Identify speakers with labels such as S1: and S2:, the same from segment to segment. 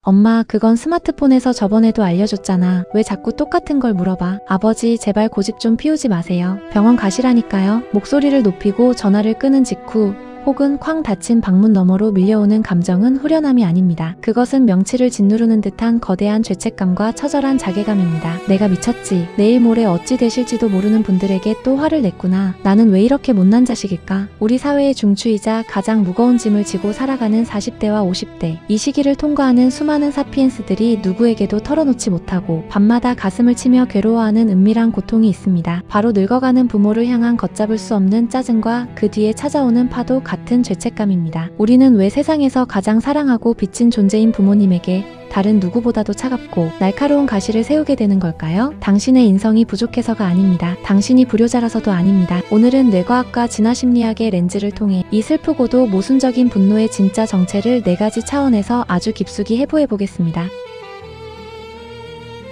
S1: 엄마, 그건 스마트폰에서 저번에도 알려줬잖아. 왜 자꾸 똑같은 걸 물어봐? 아버지, 제발 고집 좀 피우지 마세요. 병원 가시라니까요. 목소리를 높이고 전화를 끊은 직후 혹은 쾅 닫힌 방문 너머로 밀려오는 감정은 후련함이 아닙니다. 그것은 명치를 짓누르는 듯한 거대한 죄책감과 처절한 자괴감입니다. 내가 미쳤지. 내일 모레 어찌 되실지도 모르는 분들에게 또 화를 냈구나. 나는 왜 이렇게 못난 자식일까? 우리 사회의 중추이자 가장 무거운 짐을 지고 살아가는 40대와 50대. 이 시기를 통과하는 수많은 사피엔스들이 누구에게도 털어놓지 못하고 밤마다 가슴을 치며 괴로워하는 은밀한 고통이 있습니다. 바로 늙어가는 부모를 향한 걷잡을 수 없는 짜증과 그 뒤에 찾아오는 파도 같은 죄책감입니다. 우리는 왜 세상에서 가장 사랑하고 빚진 존재인 부모님에게 다른 누구보다도 차갑고 날카로운 가시를 세우게 되는 걸까요? 당신의 인성이 부족해서가 아닙니다. 당신이 불효자라서도 아닙니다. 오늘은 뇌과학과 진화심리학의 렌즈를 통해 이 슬프고도 모순적인 분노의 진짜 정체를 4가지 차원에서 아주 깊숙이 해부해보겠습니다.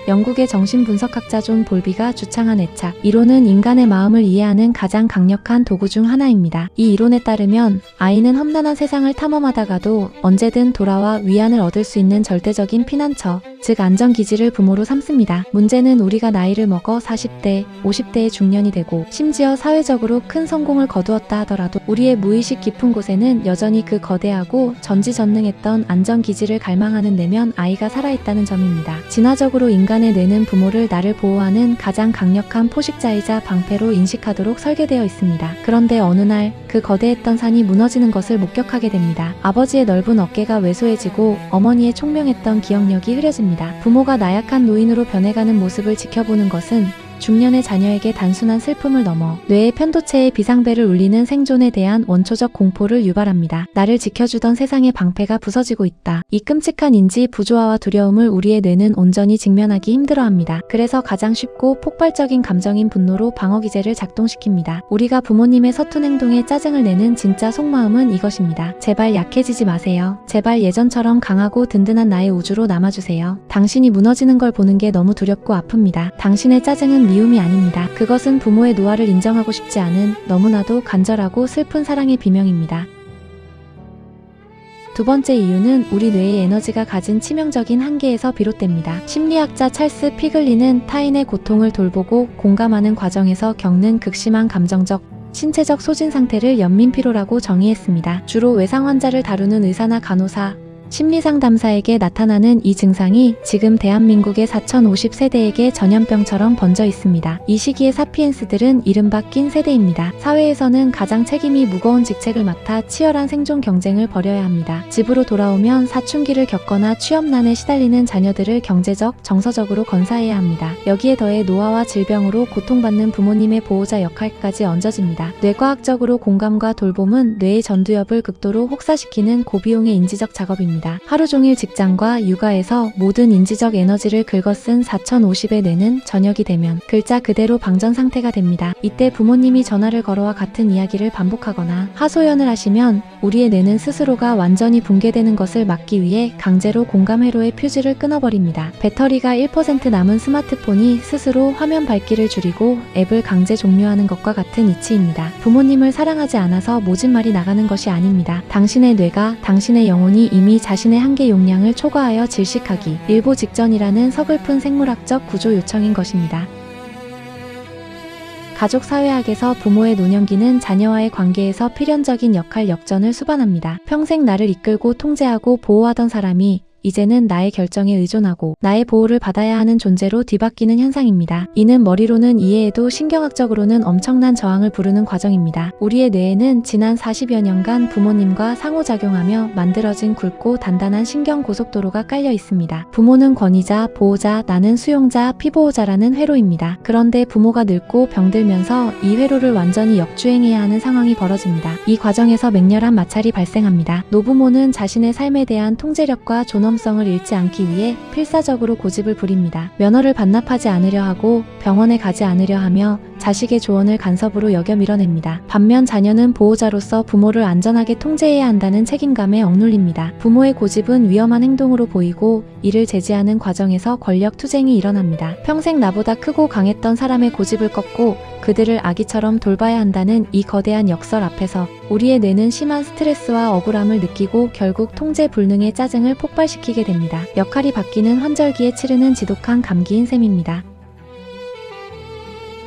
S1: 영국의 정신분석학자 존 볼비가 주창한 애착 이론은 인간의 마음을 이해하는 가장 강력한 도구 중 하나입니다. 이 이론에 따르면 아이는 험난한 세상을 탐험하다가도 언제든 돌아와 위안을 얻을 수 있는 절대적인 피난처, 즉 안전기지를 부모로 삼습니다. 문제는 우리가 나이를 먹어 40대, 50대의 중년이 되고 심지어 사회적으로 큰 성공을 거두었다 하더라도 우리의 무의식 깊은 곳에는 여전히 그 거대하고 전지전능했던 안전기지를 갈망하는 내면 아이가 살아있다는 점입니다. 진화적으로 인간의 뇌는 부모를 나를 보호하는 가장 강력한 포식자이자 방패로 인식하도록 설계되어 있습니다. 그런데 어느 날 그 거대했던 산이 무너지는 것을 목격하게 됩니다. 아버지의 넓은 어깨가 왜소해지고 어머니의 총명했던 기억력이 흐려집니다. 부모가 나약한 노인으로 변해가는 모습을 지켜보는 것은 중년의 자녀에게 단순한 슬픔을 넘어 뇌의 편도체의 비상벨을 울리는 생존에 대한 원초적 공포를 유발합니다. 나를 지켜주던 세상의 방패가 부서지고 있다. 이 끔찍한 인지 부조화와 두려움을 우리의 뇌는 온전히 직면하기 힘들어합니다. 그래서 가장 쉽고 폭발적인 감정인 분노로 방어기제를 작동시킵니다. 우리가 부모님의 서툰 행동에 짜증을 내는 진짜 속마음은 이것입니다. 제발 약해지지 마세요. 제발 예전처럼 강하고 든든한 나의 우주로 남아주세요. 당신이 무너지는 걸 보는 게 너무 두렵고 아픕니다. 당신의 짜증은 미움이 아닙니다. 그것은 부모의 노화를 인정하고 싶지 않은 너무나도 간절하고 슬픈 사랑의 비명입니다. 두 번째 이유는 우리 뇌의 에너지가 가진 치명적인 한계에서 비롯됩니다. 심리학자 찰스 피글리는 타인의 고통을 돌보고 공감하는 과정에서 겪는 극심한 감정적, 신체적 소진 상태를 연민피로라고 정의했습니다. 주로 외상 환자를 다루는 의사나 간호사, 심리상담사에게 나타나는 이 증상이 지금 대한민국의 4050세대에게 전염병처럼 번져 있습니다. 이 시기의 사피엔스들은 이른바 낀 세대입니다. 사회에서는 가장 책임이 무거운 직책을 맡아 치열한 생존 경쟁을 벌여야 합니다. 집으로 돌아오면 사춘기를 겪거나 취업난에 시달리는 자녀들을 경제적, 정서적으로 건사해야 합니다. 여기에 더해 노화와 질병으로 고통받는 부모님의 보호자 역할까지 얹어집니다. 뇌과학적으로 공감과 돌봄은 뇌의 전두엽을 극도로 혹사시키는 고비용의 인지적 작업입니다. 하루 종일 직장과 육아에서 모든 인지적 에너지를 긁어쓴 4050의 뇌는 저녁이 되면 글자 그대로 방전 상태가 됩니다. 이때 부모님이 전화를 걸어와 같은 이야기를 반복하거나 하소연을 하시면 우리의 뇌는 스스로가 완전히 붕괴되는 것을 막기 위해 강제로 공감 회로의 퓨즈를 끊어버립니다. 배터리가 1% 남은 스마트폰이 스스로 화면 밝기를 줄이고 앱을 강제 종료하는 것과 같은 이치입니다. 부모님을 사랑하지 않아서 모진 말이 나가는 것이 아닙니다. 당신의 뇌가, 당신의 영혼이 이미 자신의 한계 용량을 초과하여 질식하기 일보 직전이라는 서글픈 생물학적 구조 요청인 것입니다. 가족사회학에서 부모의 노년기는 자녀와의 관계에서 필연적인 역할 역전을 수반합니다. 평생 나를 이끌고 통제하고 보호하던 사람이 이제는 나의 결정에 의존하고 나의 보호를 받아야 하는 존재로 뒤바뀌는 현상입니다. 이는 머리로는 이해해도 신경학적으로는 엄청난 저항을 부르는 과정입니다. 우리의 뇌에는 지난 40여 년간 부모님과 상호작용하며 만들어진 굵고 단단한 신경고속도로가 깔려 있습니다. 부모는 권위자, 보호자, 나는 수용자, 피보호자라는 회로입니다. 그런데 부모가 늙고 병들면서 이 회로를 완전히 역주행해야 하는 상황이 벌어집니다. 이 과정에서 맹렬한 마찰이 발생합니다. 노부모는 자신의 삶에 대한 통제력과 존엄성을 잃지 않기 위해 필사적으로 고집을 부립니다. 면허를 반납하지 않으려 하고 병원에 가지 않으려 하며 자식의 조언을 간섭으로 여겨 밀어냅니다. 반면 자녀는 보호자로서 부모를 안전하게 통제해야 한다는 책임감에 억눌립니다. 부모의 고집은 위험한 행동으로 보이고 이를 제지하는 과정에서 권력 투쟁이 일어납니다. 평생 나보다 크고 강했던 사람의 고집을 꺾고 그들을 아기처럼 돌봐야 한다는 이 거대한 역설 앞에서 우리의 뇌는 심한 스트레스와 억울함을 느끼고 결국 통제 불능의 짜증을 폭발시키게 됩니다. 역할이 바뀌는 환절기에 치르는 지독한 감기인 셈입니다.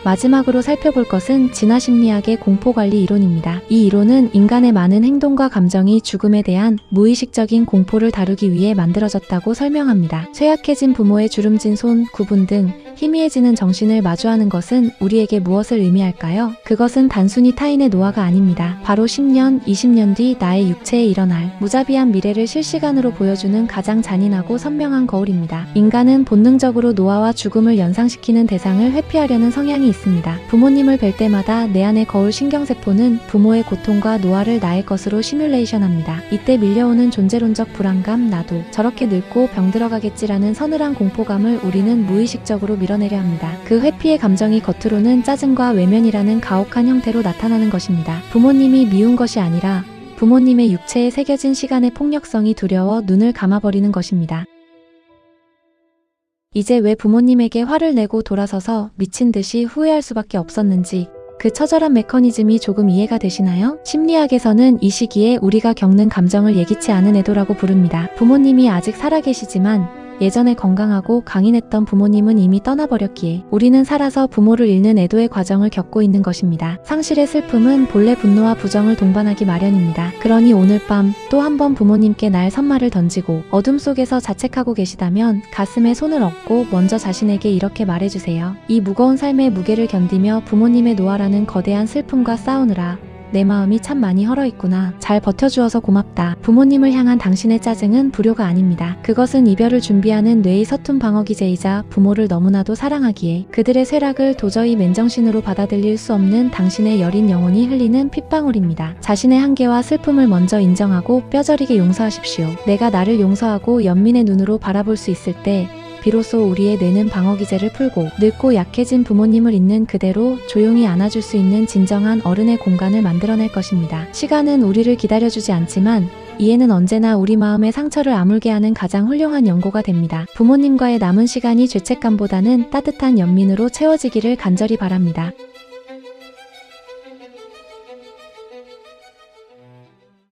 S1: 마지막으로 살펴볼 것은 진화심리학의 공포관리 이론입니다. 이 이론은 인간의 많은 행동과 감정이 죽음에 대한 무의식적인 공포를 다루기 위해 만들어졌다고 설명합니다. 쇠약해진 부모의 주름진 손, 구분 등 희미해지는 정신을 마주하는 것은 우리에게 무엇을 의미할까요? 그것은 단순히 타인의 노화가 아닙니다. 바로 10년, 20년 뒤 나의 육체에 일어날 무자비한 미래를 실시간으로 보여주는 가장 잔인하고 선명한 거울입니다. 인간은 본능적으로 노화와 죽음을 연상시키는 대상을 회피하려는 성향이 있습니다. 부모님을 뵐 때마다 내 안의 거울 신경세포는 부모의 고통과 노화를 나의 것으로 시뮬레이션합니다. 이때 밀려오는 존재론적 불안감, 나도 저렇게 늙고 병들어가겠지라는 서늘한 공포감을 우리는 무의식적으로 밀어내려 합니다. 그 회피의 감정이 겉으로는 짜증과 외면이라는 가혹한 형태로 나타나는 것입니다. 부모님이 미운 것이 아니라 부모님의 육체에 새겨진 시간의 폭력성이 두려워 눈을 감아버리는 것입니다. 이제 왜 부모님에게 화를 내고 돌아서서 미친 듯이 후회할 수밖에 없었는지 그 처절한 메커니즘이 조금 이해가 되시나요? 심리학에서는 이 시기에 우리가 겪는 감정을 예기치 않은 애도라고 부릅니다. 부모님이 아직 살아계시지만 예전에 건강하고 강인했던 부모님은 이미 떠나버렸기에 우리는 살아서 부모를 잃는 애도의 과정을 겪고 있는 것입니다. 상실의 슬픔은 본래 분노와 부정을 동반하기 마련입니다. 그러니 오늘 밤 또 한 번 부모님께 날 선말을 던지고 어둠 속에서 자책하고 계시다면 가슴에 손을 얹고 먼저 자신에게 이렇게 말해주세요. 이 무거운 삶의 무게를 견디며 부모님의 노화라는 거대한 슬픔과 싸우느라 내 마음이 참 많이 헐어있구나. 잘 버텨주어서 고맙다. 부모님을 향한 당신의 짜증은 불효가 아닙니다. 그것은 이별을 준비하는 뇌의 서툰 방어기제이자 부모를 너무나도 사랑하기에 그들의 쇠락을 도저히 맨정신으로 받아들일 수 없는 당신의 여린 영혼이 흘리는 핏방울입니다. 자신의 한계와 슬픔을 먼저 인정하고 뼈저리게 용서하십시오. 내가 나를 용서하고 연민의 눈으로 바라볼 수 있을 때 비로소 우리의 뇌는 방어기제를 풀고 늙고 약해진 부모님을 있는 그대로 조용히 안아줄 수 있는 진정한 어른의 공간을 만들어낼 것입니다. 시간은 우리를 기다려주지 않지만 이해는 언제나 우리 마음의 상처를 아물게 하는 가장 훌륭한 연고가 됩니다. 부모님과의 남은 시간이 죄책감보다는 따뜻한 연민으로 채워지기를 간절히 바랍니다.